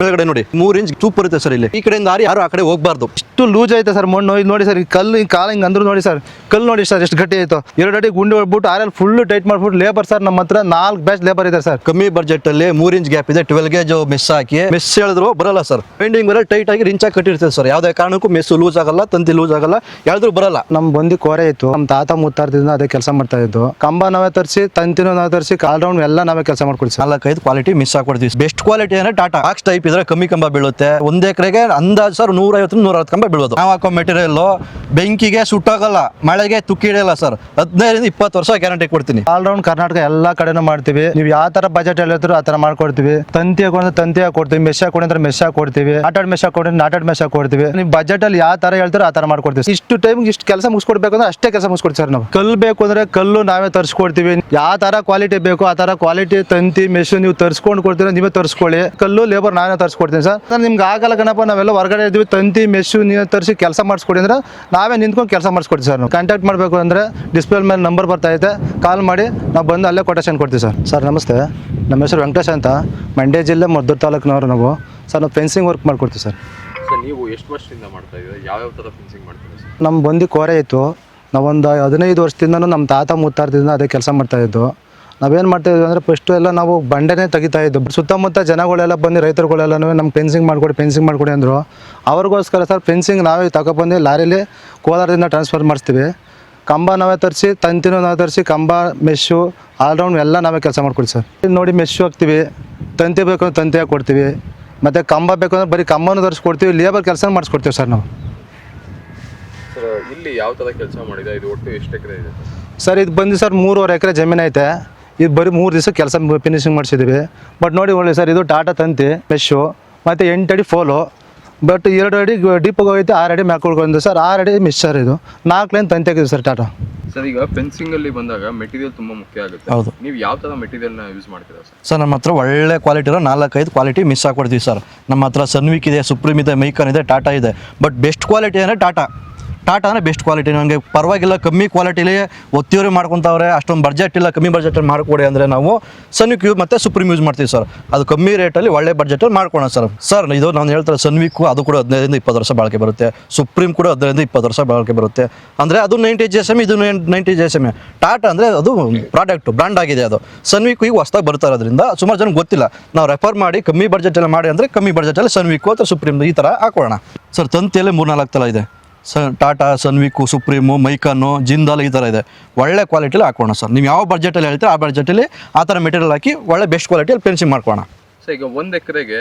ಮೇಲ್ಗಡೆ ನೋಡಿ 3 ಇಂಚ್ ಚೂಪ್ ಬರುತ್ತೆ ಸರ್. ಇಲ್ಲಿ ಈ ಕಡೆಯಿಂದ ಯಾರು ಆ ಕಡೆ ಹೋಗಬಾರ್ದು. ಇಷ್ಟು ಲೂಸ್ ಐತೆ ಸರ್ ಮಣ್ಣು. ಇಲ್ಲಿ ನೋಡಿ ಸರ್, ಈ ಕಲ್ಲು ಈ ಕಾಲ ಹಿಂಗೆ ಅಂದ್ರು ನೋಡಿ ಸರ್, ಕಲ್ಲು ನೋಡಿ ಸರ್ ಎಷ್ಟು ಗಟ್ಟಿ ಆಯ್ತು. 2 ಅಡಿ ಗುಂಡಿ ಹೊಡ್ಬಿಟ್ಟು ಆರಲ್ಲಿ ಫುಲ್ ಟೈಟ್ ಮಾಡ್ಬಿಟ್ಟು ಲೇಬರ್ ಸರ್ ನಮ್ಮ ಹತ್ರ 4 ಬ್ಯಾಚ್ ಲೇಬರ್ ಇದೆ ಸರ್. ಕಮ್ಮಿ ಬಜೆಟ್ ಅಲ್ಲಿ 3 ಇಂಚ್ ಗ್ಯಾಪ್ ಇದೆ. 12 ಗೇಜ್ ಮೆಸ್ ಹಾಕಿ ಮೆಸ್ ಹೇಳಿದ್ರು ಬರಲ್ಲ ಸರ್. ಪೆಂಡಿಂಗ್ ಬರಲ್ಲ, ಟೈಟ್ ಆಗಿ ರಿಂಚ್ ಆಗಿ ಕಟ್ಟಿರ್ತದೆ ಸರ್. ಯಾವುದೇ ಕಾರಣಕ್ಕೂ ಮೆಸ್ ಲೂಸ್ ಆಗಲ್ಲ, ತಂತಿ ಲೂಸ್ ಆಗಲ್ಲ, ಹೇಳಿದ್ರು ಬರಲ್ಲ. ನಮ್ಮ ಬಂದಿ ಕೋರೆ ಇತ್ತು, ನಮ್ಮ ತಾತ ಮುತ್ತಾರ್ದಿಂದ ಅದೇ ಕೆಲಸ ಮಾಡ್ತಾ ಇದ್ದು. ಕಂಬ ನಾವೇ ತರಿಸಿ, ತಂತಿನೂ ನಾವೇ ತರಿಸಿ, ಆಲ್ ರೌಂಡ್ ಎಲ್ಲ ನಾವೇ ಕೆಲಸ ಮಾಡ್ಕೊಡ್ತೀವಿ. 4-5 ಕ್ವಾಲಿಟಿ ಮಿಸ್ ಹಾಕೊಡ್ತೀವಿ. ಬೆಸ್ಟ್ ಕ್ವಾಲಿಟಿ ಅಂದ್ರೆ ಟಾಟಾ ಬಾಕ್ಸ್ ಟೈಪ್ ಇದ್ರೆ ಕಮ್ಮಿ ಕಂಬ ಬೀಳುತ್ತೆ. 1 ಎಕರೆಗೆ ಅಂದಾಜು ಸರ್ 150-160 ಕಂಬ ಬೀಳೋದು. ನಾವು ಹಾಕೋ ಮೆಟೀರಿಯಲ್ ಬೆಂಕಿಗೆ ಸುಟ್ಟಾಗಲ್ಲ, ಮಳೆಗೆ ತುಕ್ಕಿ ಹಿಡಿಯಲ್ಲ ಸರ್. 15-20 ವರ್ಷ ಗ್ಯಾರಂಟಿ ಕೊಡ್ತೀನಿ. ಆಲ್ ರೌಂಡ್ ಕರ್ನಾಟಕ ಎಲ್ಲಾ ಕಡೆನೂ ಮಾಡ್ತೀವಿ. ನೀವು ಯಾವ ತರ ಬಜೆಟ್ ಹೇಳಿದ್ರು ಆ ತರ ಮಾಡ್ಕೊಡ್ತೀವಿ. ತಂತಿ ಹಾಕೊಂಡ್ರೆ ತಂತಿ ಹಾಕೊಡ್ತೀವಿ, ಮೆಶ್ ಹಾಕೊಂಡ್ರೆ ಮೆಶ್ ಹಾಕೊಡ್ತೀವಿ, ನಾಟೆಡ್ ಮೆಶ್ ಹಾಕೊಂಡ್ರೆ ನಾಟೆಡ್ ಮೆಶ್ ಹಾಕೊಡ್ತೀವಿ. ನೀವು ಬಜೆಟ್ ಅಲ್ಲಿ ಯಾವ ತರ ಹೇಳ್ತಾರೋ ಆ ತರ ಮಾಡ್ಕೊಡ್ತೀವಿ. ಇಷ್ಟು ಟೈಮ್ ಇಷ್ಟು ಕೆಲಸ ಮುಗಿಸ್ಕೊಡ್ಬೇಕು ಅಂದ್ರೆ ಅಷ್ಟೇ ಕೆಲಸ ಮುಗಿಸ್ಕೊಡ್ತೀವಿ ಸರ್. ನಾವು ಕಲ್ಲು ಬೇಕು ಅಂದ್ರೆ ಕಲ್ಲು ನಾವೇ ತರಿಸ್ಕೊಡ್ತೀವಿ. ಯಾವ ತರ ಕ್ವಾಲಿಟಿ ಬೇಕು ಆ ತರ ಕ್ವಾಲಿಟಿ ತಂತಿ ಮೆಶ್ ನೀವು ತರಿಸ್ಕೊಂಡು ಕೊಡ್ತೀರಾ, ನೀವೇ ತರಿಸ್ಕೊಳ್ಳಿ. ಕಲ್ಲು ಲೇಬರ್ ನಾನೇ ತರಿಸ್ಕೊಡ್ತೀನಿ ಸರ್. ನಿಮ್ಗೆ ಆಗಲ್ಲ ಕಣಪ್ಪ, ನಾವೆಲ್ಲ ಹೊರಗಡೆ ಇದ್ವಿ, ತಂತಿ ಮೆಶ್ ನೀವು ತರಿಸಿ ಕೆಲಸ ಮಾಡಿಸ್ಕೊಡಿ ಅಂದ್ರೆ ನಾವೇ ನಿಂತ್ಕೊಂಡು ಕೆಲಸ ಮಾಡಿಸ್ಕೊಡ್ತೀವಿ ಸರ್. ನಾವು ಕಾಂಟ್ಯಾಕ್ಟ್ ಮಾಡಬೇಕು ಅಂದರೆ ಡಿಸ್ಪ್ಲೇ ಮೇಲೆ ನಂಬರ್ ಬರ್ತಾ ಇದೆ, ಕಾಲ್ ಮಾಡಿ ನಾವು ಬಂದು ಅಲ್ಲೇ ಕೊಟೇಶನ್ ಕೊಡ್ತೀವಿ ಸರ್. ಸರ್ ನಮಸ್ತೆ, ನಮ್ಮ ಹೆಸರು ವೆಂಕಟೇಶ್ ಅಂತ, ಮಂಡ್ಯ ಜಿಲ್ಲೆ ಮದ್ದೂರು ತಾಲೂಕಿನವರು ನಾವು. ಸರ್ ನಾವು ಫೆನ್ಸಿಂಗ್ ವರ್ಕ್ ಮಾಡ್ಕೊಡ್ತೀವಿ ಸರ್. ಸರ್ ನೀವು ಎಷ್ಟು ವರ್ಷದಿಂದ ಮಾಡ್ತಾ ಇದ್ದೀರಾ? ಯಾವ್ಯಾವ ಥರ ಫೆನ್ಸಿಂಗ್ ಮಾಡ್ತೀರಾ ಸರ್? ನಮ್ಮ ಬಂದು ಕೋರೆ ಇತ್ತು, ನಾವೊಂದು 15 ವರ್ಷದಿಂದನೂ ನಮ್ಮ ತಾತ ಮುತ್ತಾರ್ದಿಂದ ಅದೇ ಕೆಲಸ ಮಾಡ್ತಾಯಿದ್ದು. ನಾವೇನು ಮಾಡ್ತಾಯಿದ್ವಿ ಅಂದರೆ ಫಸ್ಟು ಎಲ್ಲ ನಾವು ಬಂಡೆನೇ ತೆಗಿತಾ ಇದ್ದು. ಸುತ್ತಮುತ್ತ ಜನಗಳೆಲ್ಲ ಬಂದು ರೈತರುಗಳೆಲ್ಲನೂ ನಮ್ಮ ಫೆನ್ಸಿಂಗ್ ಮಾಡಿಕೊಡಿ ಅಂದರು. ಅವ್ರಿಗೋಸ್ಕರ ಸರ್ ಫೆನ್ಸಿಂಗ್ ನಾವೇ ತಗೊಬಂದು ಲಾರಿಲಿ ಕೋಲಾರದಿಂದ ಟ್ರಾನ್ಸ್ಫರ್ ಮಾಡಿಸ್ತೀವಿ. ಕಂಬ ನಾವೇ ತರಿಸಿ, ತಂತಿನೂ ನಾವೇ ತರಿಸಿ, ಕಂಬ ಮೆಶ್ಶು ಆಲ್ ರೌಂಡ್ ಎಲ್ಲ ನಾವೇ ಕೆಲಸ ಮಾಡ್ಕೊಡ್ತೀವಿ ಸರ್. ನೋಡಿ ಮೆಶ್ಶು ಹಾಕ್ತೀವಿ, ತಂತಿ ಬೇಕು ಅಂದ್ರೆ ತಂತಿ ಹಾಕಿ ಕೊಡ್ತೀವಿ, ಮತ್ತು ಕಂಬ ಬೇಕು ಅಂದ್ರೆ ಬರೀ ಕಂಬನೂ ತರಿಸ್ಕೊಡ್ತೀವಿ, ಲೇಬರ್ ಕೆಲಸ ಮಾಡಿಸ್ಕೊಡ್ತೀವಿ ಸರ್ ನಾವು. ಸರ್ ಇಲ್ಲಿ ಯಾವ ಥರ ಕೆಲಸ ಮಾಡಿದೆ? ಇದು ಒಟ್ಟು ಎಷ್ಟು ಎಕರೆ ಇದೆ ಸರ್? ಇದು ಬಂದು ಸರ್ 3.5 ಎಕರೆ ಜಮೀನು ಐತೆ. ಇದು ಬರೀ 3 ದಿವಸ ಕೆಲಸ ಫಿನಿಶಿಂಗ್ ಮಾಡಿಸಿದ್ದೀವಿ. ಬಟ್ ನೋಡಿ ಒಳ್ಳೆ ಸರ್, ಇದು ಟಾಟಾ ತಂತಿ ಮೆಶ್ಶು ಮತ್ತು 8 ಅಡಿ ಫೋಲು. ಬಟ್ 2 ಅಡಿ ಡೀಪ್ ಹೋಗೈತೆ, 6 ಅಡಿ ಮ್ಯಾಕೊಳ್ಕೊಂಡು ಸರ್. 6 ಅಡಿ ಮಿಸ್ ಸರ್. ಇದು 4 ಲೈನ್ ತಂತಿ ಹಾಕಿದ್ವಿ ಸರ್ ಟಾಟಾ. ಸರ್ ಈಗ ಫೆನ್ಸಿಂಗಲ್ಲಿ ಬಂದಾಗ ಮೆಟೀರಿಯಲ್ ತುಂಬ ಮುಖ್ಯ ಆಗುತ್ತೆ. ಹೌದು. ನೀವು ಯಾವ ಥರ ಮೆಟೀರಿಯಲ್ನ ಯೂಸ್ ಮಾಡ್ತೀರಾ ಸರ್? ಸರ್ ನಮ್ಮ ಹತ್ರ ಒಳ್ಳೆ ಕ್ವಾಲಿಟಿ ಇರೋ 4-5 ಕ್ವಾಲಿಟಿ ಮಿಸ್ ಹಾಕೊಡ್ತೀವಿ ಸರ್. ನಮ್ಮ ಹತ್ರ ಸನ್ವಿಕ್ ಇದೆ, ಸುಪ್ರೀಮ್ ಇದೆ, ಮೈಕಾನ್ ಇದೆ, ಟಾಟಾ ಇದೆ. ಬಟ್ ಬೆಸ್ಟ್ ಕ್ವಾಲಿಟಿ ಅಂದರೆ ಟಾಟಾ ಅಂದರೆ ಬೆಸ್ಟ್ ಕ್ವಾಲಿಟಿ. ನನಗೆ ಪರವಾಗಿಲ್ಲ, ಕಮ್ಮಿ ಕ್ವಾಲಿಟಿಲಿ ಒತ್ತಿಯವರು ಮಾಡ್ಕೊತಾವ್ರೆ, ಅಷ್ಟೊಂದು ಬಡ್ಜೆಟ್ ಇಲ್ಲ, ಕಮ್ಮಿ ಬಡ್ಜೆಟಲ್ಲಿ ಮಾಡಿಕೊಡಿ ಅಂದರೆ ನಾವು ಸನ್ವಿಕ್ ಮತ್ತು ಸುಪ್ರೀಮ್ ಯೂಸ್ ಮಾಡ್ತೀವಿ ಸರ್. ಅದು ಕಮ್ಮಿ ರೇಟಲ್ಲಿ ಒಳ್ಳೆ ಬಡ್ಜೆಟಲ್ಲಿ ಮಾಡ್ಕೊಳೋಣ ಸರ್. ಸರ್ ಇದು ನಾನು ಹೇಳ್ತಾರೆ, ಸನ್ವಿಕ್ಕು ಅದು ಕೂಡ 15-20 ವರ್ಷ ಬಾಳಿಕೆ ಬರುತ್ತೆ. ಸುಪ್ರೀಮ್ ಕೂಡ 15-20 ವರ್ಷ ಬಾಳಿಕೆ ಬರುತ್ತೆ. ಅಂದರೆ ಅದು 90 GSM, ಇದು 90 GSM. ಟಾಟಾ ಅಂದರೆ ಅದು ಪ್ರಾಡಕ್ಟು ಬ್ರ್ಯಾಂಡ್ ಆಗಿದೆ. ಅದು ಸನ್ವಿಕ್ಕು ಈಗ ಹೊಸದಾಗಿ ಬರ್ತಾ ಇರೋದ್ರಿಂದ ಸುಮಾರು ಜನ ಗೊತ್ತಿಲ್ಲ. ನಾವು ರೆಫರ್ ಮಾಡಿ ಕಮ್ಮಿ ಬಡ್ಜೆಟಲ್ಲಿ ಮಾಡಿ ಅಂದರೆ ಕಮ್ಮಿ ಬಡ್ಜೆಟಲ್ಲಿ ಸನ್ವಿಕ್ಕು ಅಥವಾ ಸುಪ್ರೀಮ್ ಈ ಥರ ಹಾಕೋಣ ಸರ್. ತಂತಿಯಲ್ಲೇ 3-4 ಥರ ಇದೆ. ಟಾಟಾ, ಸನ್ವಿಕ್ಕು, ಸುಪ್ರೀಮು, ಮೈಕಾನು, ಜಿಂದಾಲ್ ಈ ಥರ ಇದೆ. ಒಳ್ಳೆ ಕ್ವಾಲಿಟಿಲಿ ಹಾಕೋಣ ಸರ್. ನೀವು ಯಾವ ಬಡ್ಜೆಟಲ್ಲಿ ಹೇಳ್ತೀರಾ ಆ ಬಡ್ಜೆಟಲ್ಲಿ ಆ ಥರ ಮೆಟೀರಿಯಲ್ ಹಾಕಿ ಒಳ್ಳೆ ಬೆಸ್ಟ್ ಕ್ವಾಲಿಟಿಯಲ್ಲಿ ಫೆನ್ಸಿಂಗ್ ಮಾಡ್ಕೋಣ. ಸರ್ ಈಗ 1 ಎಕರೆಗೆ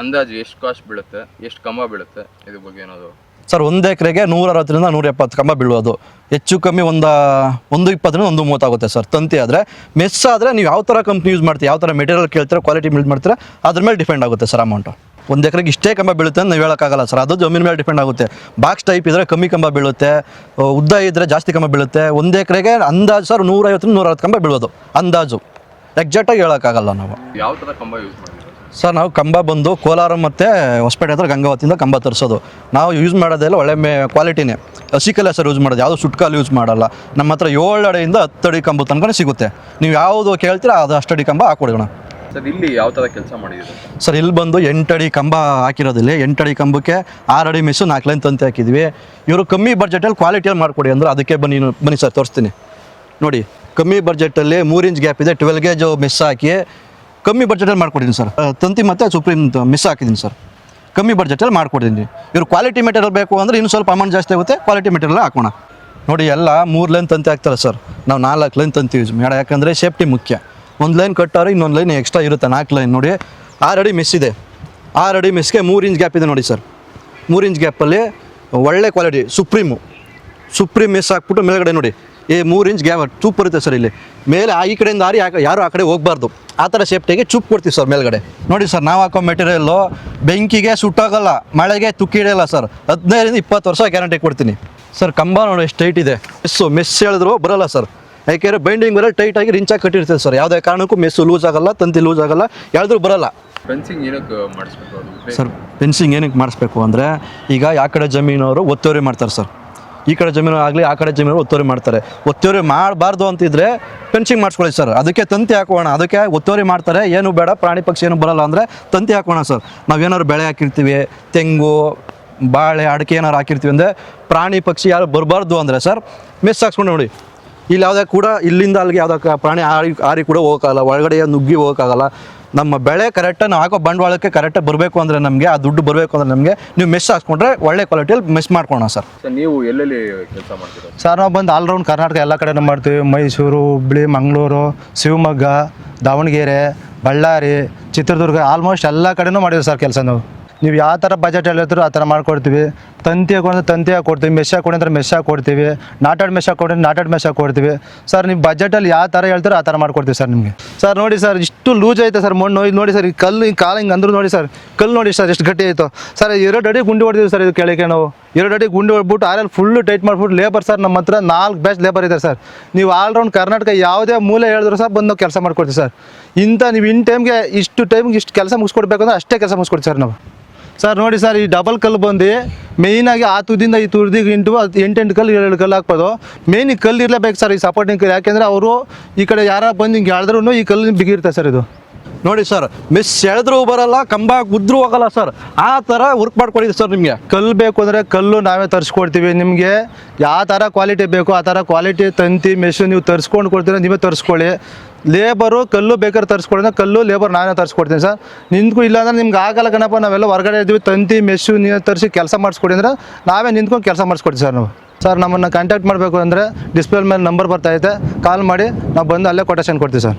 ಅಂದಾಜು ಎಷ್ಟು ಕಾಸ್ಟ್ ಬೀಳುತ್ತೆ, ಎಷ್ಟು ಕಂಬ ಬೀಳುತ್ತೆ, ಇದ್ರ ಬಗ್ಗೆ ಏನಾದರೂ? ಸರ್ 1 ಎಕರೆಗೆ 160-170 ಕಂಬ ಬೀಳೋದು. ಹೆಚ್ಚು ಕಮ್ಮಿ 120-130 ಆಗುತ್ತೆ ಸರ್. ತಂತಿ ಆದರೆ ಮೆಸ್ ಆದರೆ ನೀವು ಯಾವ ಥರ ಕಂಪ್ನಿ ಯೂಸ್ ಮಾಡ್ತೀವಿ, ಯಾವ ಥರ ಮೆಟೀರಿಯಲ್ ಕೇಳ್ತೀರಾ, ಕ್ವಾಲಿಟಿ ಯೂಸ್ ಮಾಡ್ತೀರಾ, ಅದ್ರ ಮೇಲೆ ಡಿಪೆಂಡ್ ಆಗುತ್ತೆ ಸರ್ ಅಮೌಂಟು. 1 ಎಕರೆಗೆ ಇಷ್ಟೇ ಕಂಬ ಬೀಳುತ್ತೆ ಅಂತ ನಾವು ಹೇಳೋಕ್ಕಾಗಲ್ಲ ಸರ್. ಅದು ಜಮೀನು ಮೇಲೆ ಡಿಪೆಂಡ್ ಆಗುತ್ತೆ. ಬಾಕ್ಸ್ ಟೈಪ್ ಇದ್ದರೆ ಕಮ್ಮಿ ಕಂಬ ಬೀಳುತ್ತೆ, ಉದ್ದ ಇದ್ದರೆ ಜಾಸ್ತಿ ಕಂಬ ಬೀಳುತ್ತೆ. 1 ಎಕರೆಗೆ ಅಂದಾಜು ಸರ್ 150-160 ಕಂಬ ಬೀಳೋದು ಅಂದಾಜು. ಎಕ್ಸಾಕ್ಟಾಗಿ ಹೇಳೋಕ್ಕಾಗಲ್ಲ ನಾವು. ಯಾವ ಥರ ಕಂಬ ಯೂಸ್ ಮಾಡ್ತೀವಿ ಸರ್? ನಾವು ಕಂಬ ಬಂದು ಕೋಲಾರ ಮತ್ತು ಹೊಸಪೇಟೆ ಹತ್ರ ಗಂಗಾವತಿಯಿಂದ ಕಂಬ ತರಿಸೋದು. ನಾವು ಯೂಸ್ ಮಾಡೋದೆಲ್ಲ ಒಳ್ಳೆ ಕ್ವಾಲಿಟಿನೇ, ಹಸಿಕಲ್ಲ ಸರ್ ಯೂಸ್ ಮಾಡೋದು. ಯಾವುದು ಸುಟ್ಕಾಲು ಯೂಸ್ ಮಾಡಲ್ಲ. ನಮ್ಮ ಹತ್ರ 7 ಅಡಿಯಿಂದ 10 ಅಡಿ ಕಂಬ ತನಕ ಸಿಗುತ್ತೆ. ನೀವು ಯಾವುದು ಕೇಳ್ತೀರಾ ಅದು 10 ಅಡಿ ಕಂಬ ಹಾಕೊಡೋಣ ಸರ್. ಇಲ್ಲಿ ಯಾವ ಥರ ಕೆಲಸ ಮಾಡಿದ್ದೀರಾ ಸರ್? ಇಲ್ಲಿ ಬಂದು 8 ಅಡಿ ಕಂಬ ಹಾಕಿರೋದಿಲ್ಲ. 8 ಅಡಿ ಕಂಬಕ್ಕೆ 6 ಅಡಿ ಮೆಸ್ಸು 4 ಲೈನ್ ತಂತಿ ಹಾಕಿದ್ವಿ. ಇವರು ಕಮ್ಮಿ ಬಡ್ಜೆಟಲ್ಲಿ ಕ್ವಾಲಿಟಿಯಲ್ಲಿ ಮಾಡಿಕೊಡಿ ಅಂದ್ರೆ ಅದಕ್ಕೆ ಬನ್ನಿ ಸರ್, ತೋರಿಸ್ತೀನಿ ನೋಡಿ. ಕಮ್ಮಿ ಬಡ್ಜೆಟಲ್ಲಿ 3 ಇಂಚ್ ಗ್ಯಾಪ್ ಇದೆ, 12 ಗೇಜ್ ಮೆಸ್ ಹಾಕಿ ಕಮ್ಮಿ ಬಡ್ಜೆಟಲ್ಲಿ ಮಾಡ್ಕೊಡಿದ್ದೀನಿ ಸರ್. ತಂತಿ ಮತ್ತು ಸುಪ್ರೀಮ್ ಮಿಸ್ ಹಾಕಿದ್ದೀನಿ ಸರ್. ಕಮ್ಮಿ ಬಡ್ಜೆಟಲ್ಲಿ ಮಾಡ್ಕೊಡಿದ್ದೀನಿ. ಇವರು ಕ್ವಾಲಿಟಿ ಮೆಟೀರಿಯಲ್ ಬೇಕು ಅಂದರೆ ಇನ್ನೂ ಸ್ವಲ್ಪ ಅಮೌಂಟ್ ಜಾಸ್ತಿ ಆಗುತ್ತೆ. ಕ್ವಾಲಿಟಿ ಮೆಟೀರಿಯಲ್ ಹಾಕೋಣ ನೋಡಿ. ಎಲ್ಲ 3 ಲೈನ್ ತಂತಿ ಹಾಕ್ತಾರೆ ಸರ್. ನಾವು 4 ಲೈನ್ ತಂತಿ ಯೂಸ್ ಮಾಡಿ, ಯಾಕಂದರೆ ಸೇಫ್ಟಿ ಮುಖ್ಯ. 1 ಲೈನ್ ಕಟ್ಟಾರೆ ಇನ್ನೊಂದು ಲೈನ್ ಎಕ್ಸ್ಟ್ರಾ ಇರುತ್ತೆ. 4 ಲೈನ್ ನೋಡಿ. 6 ಅಡಿ ಮೆಸ್ ಇದೆ. 6 ಅಡಿ ಮೆಸ್ಗೆ 3 ಇಂಚ್ ಗ್ಯಾಪ್ ಇದೆ ನೋಡಿ ಸರ್. 3 ಇಂಚ್ ಗ್ಯಾಪಲ್ಲಿ ಒಳ್ಳೆ ಕ್ವಾಲಿಟಿ ಸುಪ್ರೀಮ್ ಮೆಸ್ ಹಾಕ್ಬಿಟ್ಟು ಮೇಲ್ಗಡೆ ನೋಡಿ 3 ಇಂಚ್ ಗ್ಯಾಪ್ ಚೂಪ್ ಬರುತ್ತೆ ಸರ್. ಇಲ್ಲಿ ಮೇಲೆ ಈ ಕಡೆಯಿಂದ ಯಾರು ಆ ಕಡೆ ಹೋಗಬಾರ್ದು, ಆ ಥರ ಸೇಫ್ಟಿಗೆ ಚೂಪ್ ಕೊಡ್ತೀವಿ ಸರ್ ಮೇಲ್ಗಡೆ. ನೋಡಿ ಸರ್, ನಾವು ಹಾಕೋ ಮೆಟೀರಿಯಲ್ಲು ಬೆಂಕಿಗೆ ಸುಟ್ಟಾಗಲ್ಲ, ಮಳೆಗೆ ತುಕ್ಕಿ ಹಿಡಿಯಲ್ಲ ಸರ್. 15-20 ವರ್ಷ ಗ್ಯಾರಂಟಿ ಕೊಡ್ತೀನಿ ಸರ್. ಕಂಬ ನೋಡಿ ಎಷ್ಟು ಟೈಟ್ ಇದೆ. ಮೆಸ್ ಹೇಳಿದ್ರು ಬರಲ್ಲ ಸರ್. ಯಾಕೆಂದರೆ ಬೈಂಡಿಂಗ್ ಬರಲ್ಲ, ಟೈಟ್ ಆಗಿ ರಿಂಚ್ ಆಗಿ ಕಟ್ಟಿರ್ತದೆ ಸರ್. ಯಾವುದೇ ಕಾರಣಕ್ಕೂ ಮೆಸ್ಸು ಲೂಸ್ ಆಗಲ್ಲ, ತಂತಿ ಲೂಸ್ ಆಗಲ್ಲ, ಹೇಳಿದ್ರು ಬರಲ್ಲ. ಫೆನ್ಸಿಂಗ್ ಏನಕ್ಕೆ ಮಾಡಿಸ್ಬೇಕು ಸರ್? ಫೆನ್ಸಿಂಗ್ ಏನಕ್ಕೆ ಮಾಡಿಸ್ಬೇಕು ಅಂದರೆ ಈಗ ಯಾವ ಕಡೆ ಜಮೀನವರು ಒತ್ತುವರಿ ಮಾಡ್ತಾರೆ ಸರ್. ಈ ಕಡೆ ಜಮೀನು ಆಗಲಿ ಆ ಕಡೆ ಜಮೀನು ಒತ್ತುವರಿ ಮಾಡ್ತಾರೆ. ಒತ್ತುವರಿ ಮಾಡಬಾರ್ದು ಅಂತಿದ್ರೆ ಫೆನ್ಸಿಂಗ್ ಮಾಡಿಸ್ಕೊಳ್ಳಿ ಸರ್. ಅದಕ್ಕೆ ತಂತಿ ಹಾಕೋಣ, ಅದಕ್ಕೆ ಒತ್ತುವರಿ ಮಾಡ್ತಾರೆ, ಏನು ಬೇಡ ಪ್ರಾಣಿ ಪಕ್ಷಿ ಏನು ಬರಲ್ಲ ಅಂದರೆ ತಂತಿ ಹಾಕೋಣ ಸರ್. ನಾವೇನಾದ್ರು ಬೆಳೆ ಹಾಕಿರ್ತೀವಿ, ತೆಂಗು ಬಾಳೆ ಅಡಿಕೆ ಏನಾರು ಹಾಕಿರ್ತೀವಿ ಅಂದರೆ ಪ್ರಾಣಿ ಪಕ್ಷಿ ಯಾರು ಬರಬಾರ್ದು ಅಂದರೆ ಸರ್ ಮೆಸ್ ಹಾಕ್ಸ್ಕೊಂಡು ನೋಡಿ. ಇಲ್ಲಿ ಯಾವುದೇ ಕೂಡ ಇಲ್ಲಿಂದ ಅಲ್ಲಿಗೆ ಯಾವುದೇ ಪ್ರಾಣಿ ಆರಿ ಕೂಡ ಹೋಗೋಕ್ಕಾಗಲ್ಲ, ಒಳಗಡೆ ನುಗ್ಗಿ ಹೋಗೋಕ್ಕಾಗಲ್ಲ. ನಮ್ಮ ಬೆಳೆ ಕರೆಕ್ಟಾಗಿ ನಾವು ಹಾಕೋ ಬಂಡವಾಳಕ್ಕೆ ಕರೆಕ್ಟಾಗಿ ಬರಬೇಕು ಅಂದರೆ ನಮಗೆ ಆ ದುಡ್ಡು ಬರಬೇಕು ಅಂದರೆ ನಮಗೆ ನೀವು ಮೆಸ್ ಹಾಕ್ಸ್ಕೊಂಡ್ರೆ ಒಳ್ಳೆ ಕ್ವಾಲಿಟಿಯಲ್ಲಿ ಮೆಸ್ ಮಾಡ್ಕೊಳೋಣ ಸರ್. ಸರ್ ನೀವು ಎಲ್ಲೆಲ್ಲಿ ಕೆಲಸ ಮಾಡ್ತೀರಾ? ಸರ್ ನಾವು ಬಂದು ಆಲ್ರೌಂಡ್ ಕರ್ನಾಟಕ ಎಲ್ಲ ಕಡೆನೂ ಮಾಡ್ತೀವಿ. ಮೈಸೂರು, ಹುಬ್ಳಿ, ಮಂಗಳೂರು, ಶಿವಮೊಗ್ಗ, ದಾವಣಗೆರೆ, ಬಳ್ಳಾರಿ, ಚಿತ್ರದುರ್ಗ ಆಲ್ಮೋಸ್ಟ್ ಎಲ್ಲ ಕಡೆನೂ ಮಾಡಿದ್ದೀವಿ ಸರ್ ಕೆಲಸ. ನೀವು ಯಾವ ಥರ ಬಜೆಟ್ ಹೇಳಿದ್ರು ಆ ಥರ ಮಾಡ್ಕೊಡ್ತೀವಿ. ತಂತಿ ಹಾಕೊಂಡ್ರೆ ತಂತಿ ಹಾಕೊಡ್ತೀವಿ, ಮೆಶ್ ಹಾಕೊಂಡ್ರೆ ಮೆಶ್ ಹಾಕೊಡ್ತೀವಿ, ನಾಟೆಡ್ ಮೆಶ್ ಹಾಕೊಂಡ್ರೆ ನಾಟೆಡ್ ಮೆಶ್ ಹಾಕೊಡ್ತೀವಿ ಸರ್. ನೀವು ಬಜೆಟಲ್ಲಿ ಯಾವ ಥರ ಹೇಳ್ತಾರೋ ಆ ಥರ ಮಾಡ್ಕೊಡ್ತೀವಿ ಸರ್ ನಿಮಗೆ. ಸರ್ ನೋಡಿ ಸರ್, ಇಷ್ಟು ಲೂಸ್ ಐತೆ ಸರ್ ಮಣ್ಣು. ಇದು ನೋಡಿ ಸರ್, ಈ ಕಲ್ಲು ಹಿಂಗೆ ಕಾಲು ಹಿಂಗೆ ಅಂದ್ರು ನೋಡಿ ಸರ್, ಕಲ್ಲು ನೋಡಿ ಸರ್ ಎಷ್ಟು ಗಟ್ಟಿ ಆಯಿತು ಸರ್. 2 ಅಡಿ ಗುಂಡಿ ಹೊಡ್ತೀವಿ ಸರ್ ಇದು ಕೆಳಗೆ ನಾವು. 2 ಅಡಿ ಗುಂಡಿ ಹೊಡ್ಬಿಟ್ಟು ಆರಲ್ಲಿ ಫುಲ್ಲು ಟೈಟ್ ಮಾಡಿಬಿಟ್ಟು ಲೇಬರ್ ಸರ್ ನಮ್ಮ ಹತ್ರ 4 ಬ್ಯಾಚ್ ಲೇಬರ್ ಇದೆ ಸರ್. ನೀವು ಆಲ್ರೌಂಡ್ ಕರ್ನಾಟಕ ಯಾವುದೇ ಮೂಲೆ ಹೇಳಿದ್ರು ಸರ್ ಬಂದು ಕೆಲಸ ಮಾಡ್ಕೊಡ್ತೀವಿ ಸರ್. ನೀವು ಇನ್ ಟೈಮ್ಗೆ ಇಷ್ಟು ಕೆಲಸ ಮುಗಿಸ್ಕೊಡ್ಬೇಕು ಅಂದ್ರೆ ಅಷ್ಟೇ ಕೆಲಸ ಮುಗಿಸ್ಕೊಡ್ತೀವಿ ಸರ್ ನಾವು. ಸರ್ ನೋಡಿ ಸರ್, ಈ ಡಬಲ್ ಕಲ್ಲು ಬಂದು ಮೇಯ್ನಾಗಿ ಆ ತುದಿಯಿಂದ ಈ ತುದಿಗೆ ಇಂಟು 8 ಕಲ್ಲು 7 ಕಲ್ಲು ಹಾಕ್ಬೋದು. ಮೇಯ್ನ್ ಈ ಕಲ್ಲು ಇರಲೇಬೇಕು ಸರ್, ಈ ಸಪೋರ್ಟಿಂಗ್ ಕಲ್ಲು. ಯಾಕೆಂದರೆ ಅವರು ಈ ಕಡೆ ಯಾರು ಬಂದು ಹಿಂಗೆ ಎಳೆದ್ರೂ ಈ ಕಲ್ಲು ಬಿಗಿರುತ್ತೆ ಸರ್. ಇದು ನೋಡಿ ಸರ್, ಮಿಸ್ ಎಳೆದ್ರೂ ಬರಲ್ಲ, ಕಂಬ ಗುದ್ರೂ ಹೋಗಲ್ಲ ಸರ್. ಆ ಥರ ವರ್ಕ್ ಮಾಡ್ಕೊಡಿದ್ವಿ ಸರ್. ನಿಮಗೆ ಕಲ್ಲು ಬೇಕು ಅಂದರೆ ಕಲ್ಲು ನಾವೇ ತರಿಸ್ಕೊಡ್ತೀವಿ. ನಿಮಗೆ ಯಾವ ಥರ ಕ್ವಾಲಿಟಿ ಬೇಕು ಆ ಥರ ಕ್ವಾಲಿಟಿ ತಂತಿ ಮೆಶು ನೀವು ತರಿಸ್ಕೊಂಡು ಕೊಡ್ತೀರ, ನೀವೇ ತರಿಸ್ಕೊಳ್ಳಿ. ಲೇಬರು ಕಲ್ಲು ಬೇಕಾದ್ರೆ ತರಿಸ್ಕೊಡಿದ್ರೆ ಕಲ್ಲು ಲೇಬರ್ ನಾನೇ ತರಿಸ್ಕೊಡ್ತೀನಿ ಸರ್. ನಿಂತ್ಕೊ ಇಲ್ಲಾಂದ್ರೆ ನಿಮ್ಗೆ ಆಗಲ್ಲ ಕಣಪ್ಪ, ನಾವೆಲ್ಲ ಹೊರಗಡೆ ಇದ್ದೀವಿ, ತಂತಿ ಮೆಶು ನೀವು ತರಿಸಿ ಕೆಲಸ ಮಾಡಿಸ್ಕೊಡಿ ಅಂದರೆ ನಾವೇ ನಿಂತ್ಕೊಂಡು ಕೆಲಸ ಮಾಡಿಸ್ಕೊಡ್ತೀವಿ ಸರ್ ನಾವು. ಸರ್ ನಮ್ಮನ್ನು ಕಾಂಟ್ಯಾಕ್ಟ್ ಮಾಡಬೇಕು ಅಂದರೆ ಡಿಸ್ಪ್ಲೇ ಮೇಲೆ ನಂಬರ್ ಬರ್ತೈತೆ, ಕಾಲ್ ಮಾಡಿ ನಾವು ಬಂದು ಅಲ್ಲೇ ಕೊಟೇಶನ್ ಕೊಡ್ತೀವಿ ಸರ್.